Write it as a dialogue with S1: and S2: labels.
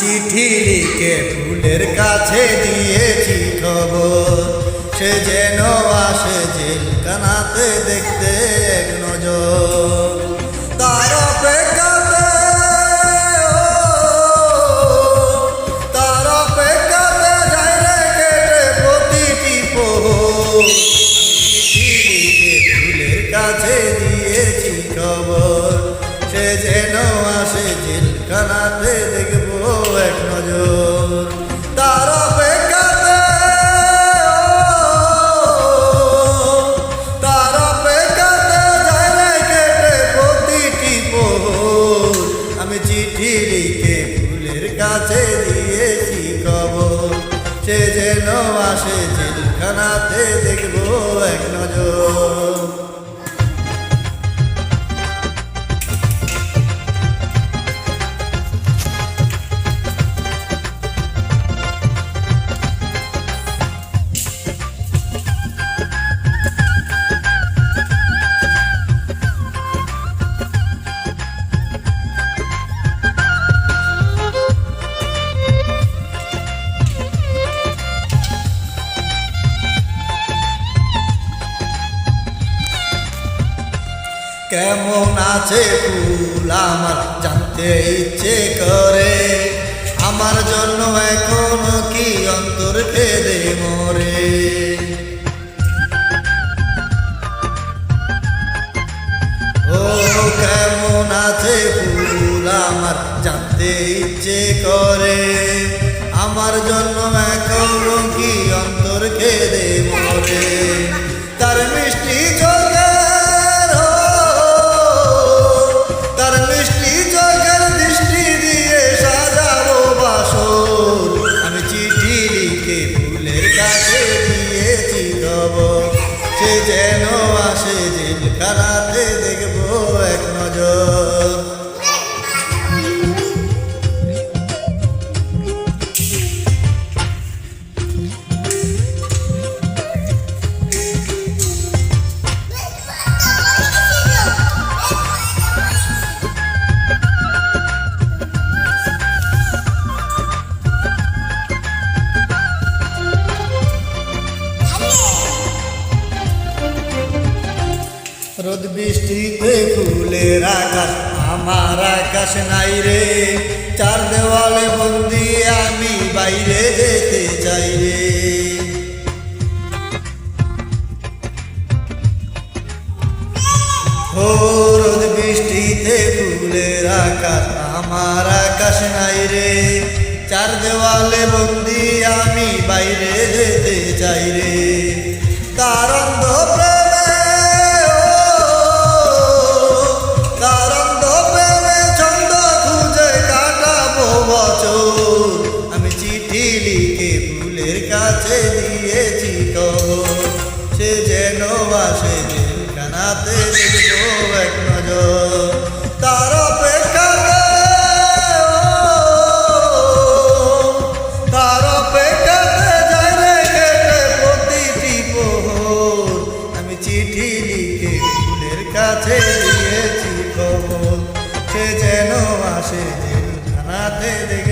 S1: চিঠি লিখে ফুলের কাছে দিয়েছি খবর, সে যেন আসে জেলখানাতে দেখতে এক নজর। তার অপেক্ষাতে যায় রে কেটে প্রতিটি প্রহর। চিঠি লিখে ফুলের কাছে দিয়েছি খবর, সে যেন আসে জেলখানাতে দেখবো এক নজর। তার অপেক্ষাতে যায় রে কেটে প্রতিটি প্রহর। আমি চিঠি লিখে ফুলের কাছে দিয়েছি খবর, সে যেন আসে জেলখানাতে দেখবো এক নজর। কেমন আছে ফুল আমার জানতে ইচ্ছে করে, আমার জন্য এখন কি অন্তর কেঁদে মরে। ও কেমন আছে ফুল আমার জানতে ইচ্ছে করে, আমার জন্য এখন কি অন্তর কেঁদে মরে। তার মিষ্টি সে যেন আসে জেলখানাতে দেখবো এক নজর। রোদ বৃষ্টিতে ফুলের আকাশ আমার আকাশ নাই রে, চার দেওয়ালে বন্দি আমি বাইরে যেতে চাই রে। ও রোদ বৃষ্টিতে ফুলের আকাশ আমার আকাশ নাই রে, চার দেওয়ালে বন্দি আমি বাইরে যেতে চাই রে। তার অন্ধ আমি চিঠি লিখে ফুলের কাছে দিয়েছি খবর, সে যেন আসে জেলখানাতে দেখবো এক নজর। তার অপেক্ষাতে যায় রে কেটে প্রতিটি প্রহর। আমি চিঠি লিখে ফুলের কাছে দিয়েছি খবর, সে যেন আসে জেলখানাতে দেখবো।